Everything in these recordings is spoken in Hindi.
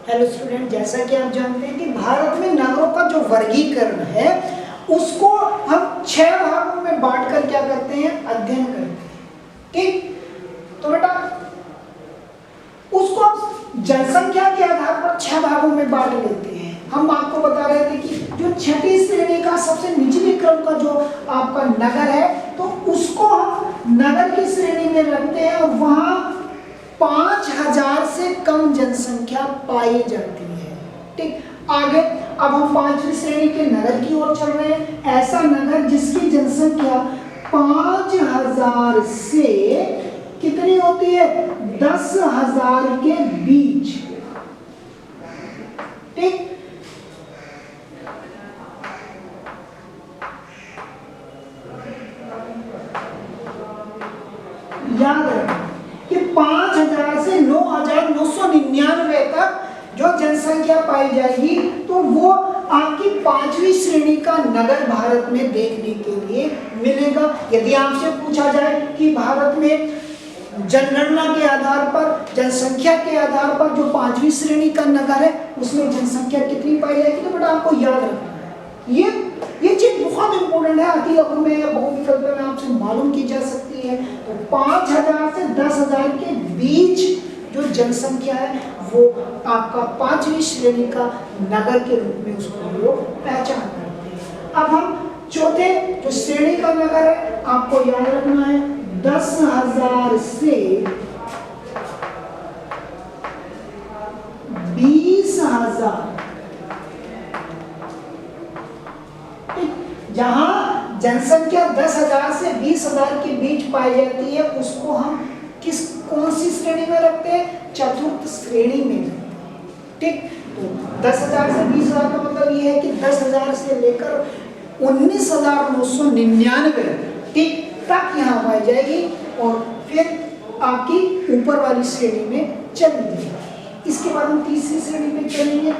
हेलो स्टूडेंट, जैसा कि आप जानते हैं कि भारत में नगरों का जो वर्गीकरण है उसको हम 6 भागों में बांटकर क्या करते हैं, अध्ययन करते हैं। ठीक, तो बेटा उसको जनसंख्या के आधार पर 6 भागों में बांट लेते हैं। हम आपको बता रहे थे कि जो छठी श्रेणी का सबसे निचले क्रम का जो आपका नगर है, तो उसको हम नगर की श्रेणी में रखते हैं और वहां 5000 से कम जनसंख्या पाई जाती है। ठीक, आगे अब हम 5वीं श्रेणी के नगर की ओर चल रहे हैं। ऐसा नगर जिसकी जनसंख्या 5000 से कितनी होती है, 10,000 के बीच। ठीक, याद रखें कि 5000 से 9,999 तक जो जनसंख्या पाई जाएगी, तो वो आपकी 5वीं श्रेणी का नगर भारत में देखने के लिए मिलेगा। यदि आपसे पूछा जाए कि भारत में जनगणना के आधार पर, जनसंख्या के आधार पर जो 5वीं श्रेणी का नगर है उसमें जनसंख्या कितनी पाई जाएगी, तो बेटा आपको याद रखना है। ये चीज बहुत इंपॉर्टेंट है, अति अवधि में या बहुविकल्प में आपसे मालूम की जा सकती है। तो 5000 से 10,000 के बीच जो जनसंख्या है वो आपका 5वीं श्रेणी का नगर के रूप में उसको हम लोग पहचान करते हैं। अब हम चौथे जो श्रेणी का नगर है आपको याद रखना है, 10,000 से 20,000। जहां जनसंख्या 10,000 से 20,000 के बीच पाई जाती है उसको हम कौन सी श्रेणी में रखते हैं, चतुर्थ श्रेणी में रखते हैं। ठीक, तो 10,000 से 20,000 का मतलब ये है कि 10,000 से लेकर 19,999 ठीक तक यहाँ पाई जाएगी और फिर आपकी ऊपर वाली श्रेणी में चली जाएगी। इसके बाद हम तीसरी श्रेणी में चलेंगे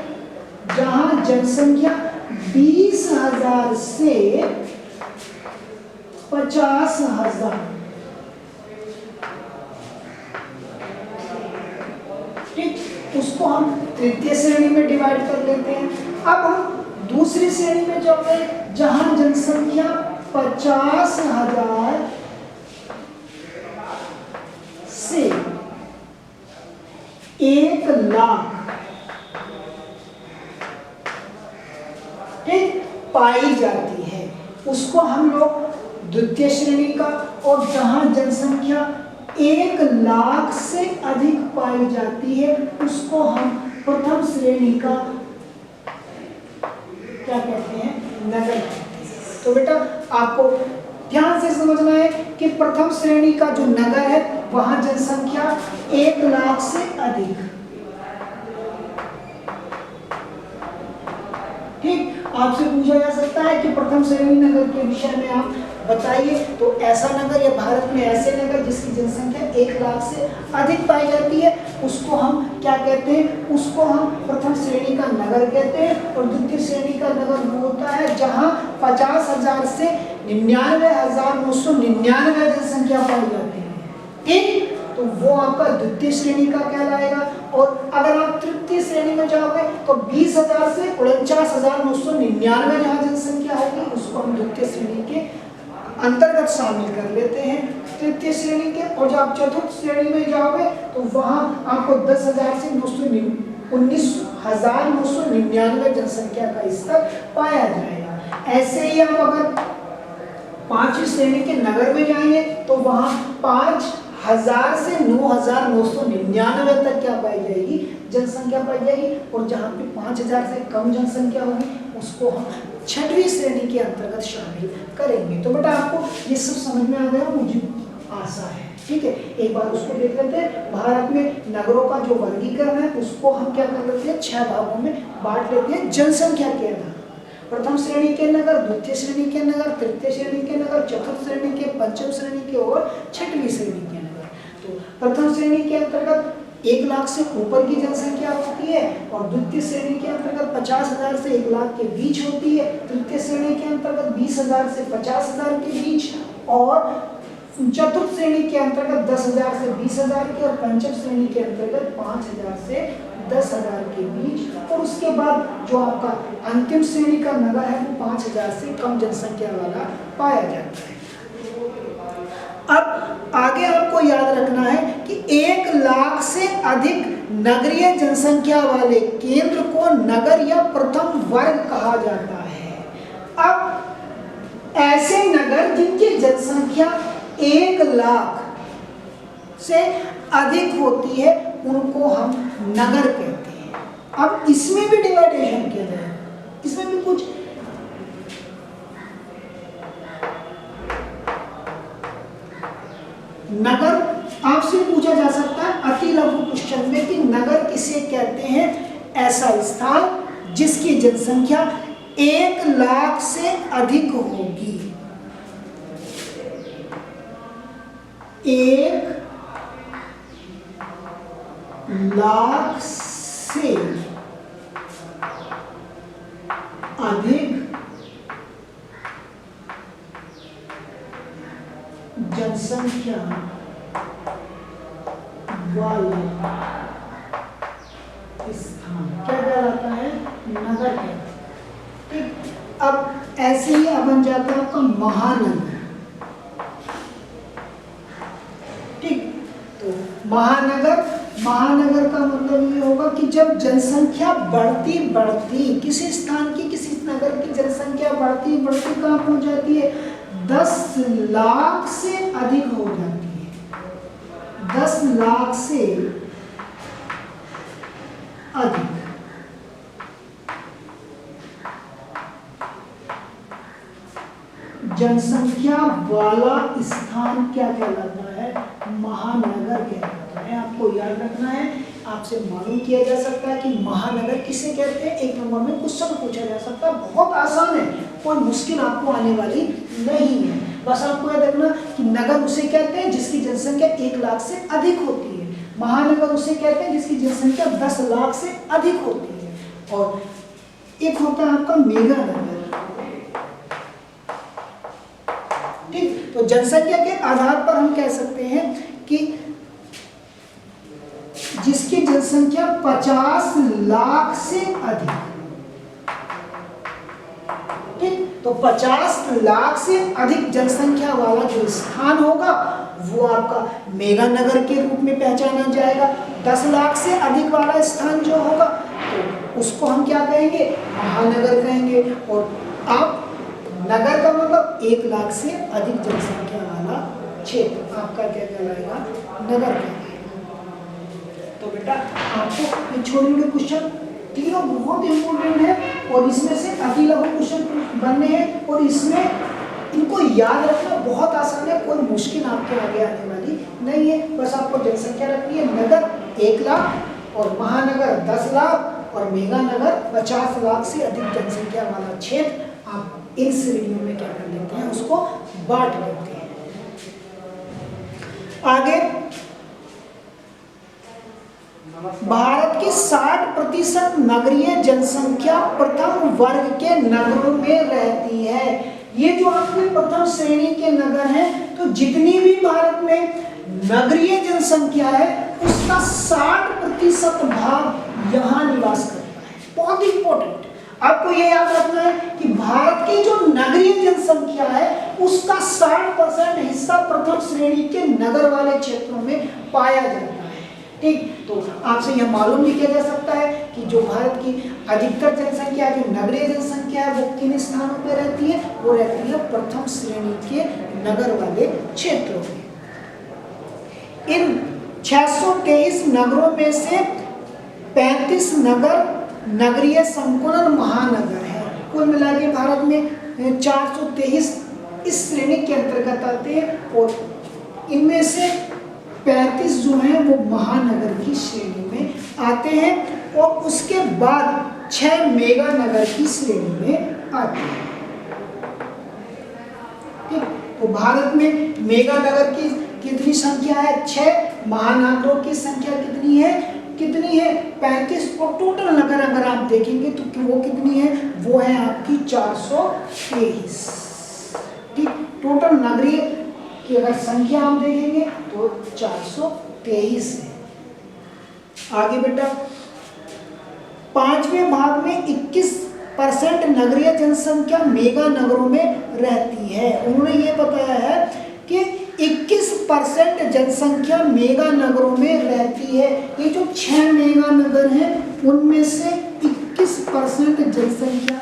जहां जनसंख्या 20,000 से 50,000। ठीक, उसको हम तृतीय श्रेणी में डिवाइड कर लेते हैं। अब हम दूसरी श्रेणी में चल रहे हैं जहां जनसंख्या 50,000 से 1,00,000 ठीक पाई जाती है, उसको हम लोग द्वितीय श्रेणी का, और जहां जनसंख्या 1,00,000 से अधिक पाई जाती है उसको हम प्रथम श्रेणी का क्या कहते हैं, नगर कहते हैं। तो बेटा आपको ध्यान से समझना है कि प्रथम श्रेणी का जो नगर है वहां जनसंख्या 1,00,000 से अधिक। ठीक, आपसे पूछा जा सकता है कि प्रथम श्रेणी नगर के विषय में आप बताइए, तो ऐसा नगर या भारत में ऐसे नगर जिसकी जनसंख्या 1,00,000 से अधिक पाई जाती है उसको हम क्या कहते हैं, उसको हम प्रथम श्रेणी का नगर कहते हैं। और द्वितीय श्रेणी का नगर वो होता है जहां 50,000 से 99,999 जनसंख्या पाई जाती है। ठीक, तो वो आपका द्वितीय श्रेणी का कहलाएगा। और अगर आप तृतीय श्रेणी में जाओगे तो 20,000 से 49,999 जहां जनसंख्या होगी उसको हम द्वितीय श्रेणी के अंतर्गत शामिल कर लेते हैं, तृतीय श्रेणी के। और जब आप चतुर्थ श्रेणी में जाओगे तो वहां आपको 10,000 से 19,999 जनसंख्या का स्तर पाया जाएगा। ऐसे ही हम अगर 5वीं श्रेणी के नगर में जाएंगे तो वहां 5,000 से 9,999 तक क्या पाई जाएगी, जनसंख्या पाई जाएगी। और जहां पे 5,000 से कम जनसंख्या होगी उसको हम 6वीं श्रेणी के अंतर्गत शामिल करेंगे। तो बेटा आपको ये सब समझ में आ गया, मुझे आशा है। ठीक है, एक बार उसको देख लेते हैं। भारत में नगरों का जो वर्गीकरण है उसको हम क्या कर लेते हैं, 6 भागों में बांट लेते हैं जनसंख्या के आधार। प्रथम श्रेणी के नगर, द्वितीय श्रेणी के नगर, तृतीय श्रेणी के नगर, चतुर्थ श्रेणी के, पंचम श्रेणी के और 6वीं श्रेणी के नगर। तो प्रथम श्रेणी के अंतर्गत 1,00,000 से ऊपर की जनसंख्या होती है और द्वितीय श्रेणी के अंतर्गत 50,000 से 1,00,000 के बीच होती है, तृतीय श्रेणी के अंतर्गत 20,000 से 50,000 के बीच, और चतुर्थ श्रेणी के अंतर्गत 10,000 से 20,000 की, और पंचम श्रेणी के अंतर्गत 5,000 से 10,000 के बीच। और उसके बाद जो आपका अंतिम श्रेणी का नगर है वो 5,000 से कम जनसंख्या वाला पाया जाता है। अब आगे आपको याद रखना है कि 1 लाख से अधिक नगरीय जनसंख्या वाले केंद्र को नगर या प्रथम वर्ग कहा जाता है। अब ऐसे नगर जिनकी जनसंख्या 1 लाख से अधिक होती है उनको हम नगर कहते हैं। अब इसमें भी डिवाइडेशन किया जाए, इसमें भी कुछ नगर आपसे पूछा जा सकता है अति लघु क्वेश्चन में कि नगर किसे कहते हैं? ऐसा स्थान जिसकी जनसंख्या 1 लाख से अधिक होगी। 1 लाख से अधिक जनसंख्या वाला स्थान क्या कहलाता है? नगर कहते हैं। ठीक, अब ऐसे ही अब बन जाता है आपका महानगर। ठीक, तो महानगर का मतलब ये होगा कि जब जनसंख्या बढ़ती बढ़ती किसी स्थान की, किसी नगर की जनसंख्या बढ़ती बढ़ती कहाँ पहुंच जाती है? 10 लाख से अधिक हो जाती है। 10 लाख से अधिक जनसंख्या वाला स्थान क्या कहलाता है? महानगर कहलाता है। आपको याद रखना है, आपसे मालूम किया जा सकता है कि महानगर किसे कहते हैं। 1 नंबर में क्वेश्चन पूछा जा सकता है, बहुत आसान है, कोई मुश्किल आपको आने वाली नहीं है। बस आपको याद रखना कि नगर उसे कहते हैं जिसकी जनसंख्या 1 लाख से अधिक होती है, महानगर उसे कहते हैं जिसकी जनसंख्या 10 लाख से अधिक होती है, और एक होता है आपका मेगा नगर। ठीक, तो जनसंख्या के आधार पर हम कह सकते हैं कि जिसकी जनसंख्या 50 लाख से अधिक। ठीक, तो 50 लाख से अधिक जनसंख्या वाला जो स्थान होगा वो आपका मेगा नगर के रूप में पहचाना जाएगा। 10 लाख से अधिक वाला स्थान जो होगा तो उसको हम क्या कहेंगे? महानगर कहेंगे। और आप नगर का मतलब 1 लाख से अधिक जनसंख्या वाला क्षेत्र आपका क्या कहलाएगा? नगर कहलाएगा। तो बेटा आपको ये छोटे छोटे क्वेश्चन तीनों बहुत इंपॉर्टेंट है, और इसमें से अति लघु क्वेश्चन बनने हैं, और इसमें इनको याद रखना बहुत आसान है, कोई मुश्किल आपके आगे आने वाली नहीं है। बस आपको जनसंख्या रखनी है, नगर 1 लाख और महानगर 10 लाख और मेगा नगर 50 लाख से अधिक जनसंख्या वाला क्षेत्र। आप इन श्रेणियों में क्या कर लेते हैं? उसको बांट लेते हैं। आगे भारत की 60% नगरीय जनसंख्या प्रथम वर्ग के नगरों में रहती है। ये जो आपके प्रथम श्रेणी के नगर हैं, तो जितनी भी भारत में नगरीय जनसंख्या है उसका 60% भाग यहाँ निवास करता है। बहुत इंपॉर्टेंट, आपको ये याद रखना है कि भारत की जो नगरीय जनसंख्या है उसका 60% हिस्सा प्रथम श्रेणी के नगर वाले क्षेत्रों में पाया जाता है। ठीक, तो आपसे यह मालूम भी किया जा सकता है कि जो भारत की अधिकतर जनसंख्या, जो नगरीय जनसंख्या है, वो किन स्थानों पे रहती है? वो रहती है प्रथम श्रेणी के नगर वाले क्षेत्रों में। इन 623 नगरों में से 35 नगर नगरीय संकुलन महानगर है। कुल मिला के भारत में 423 इस श्रेणी के अंतर्गत आते हैं, और इनमें से 35 जो हैं वो महानगर की श्रेणी में आते हैं, और उसके बाद 6 मेगा नगर की श्रेणी में आते हैं। ठीक, तो भारत में मेगा नगर की कितनी संख्या है? 6। महानगरों की संख्या कितनी है? 35। और टोटल नगर अगर आप देखेंगे तो वो कितनी है? वो है आपकी 423। ठीक, टोटल नगरीय कि अगर संख्या हम देखेंगे तो 423 है। आगे बेटा, 5वें भाग में 21% नगरीय जनसंख्या मेगा नगरों में रहती है। उन्होंने ये बताया है कि 21% जनसंख्या मेगा नगरों में रहती है। ये जो 6 मेगा नगर हैं उनमें से 21% जनसंख्या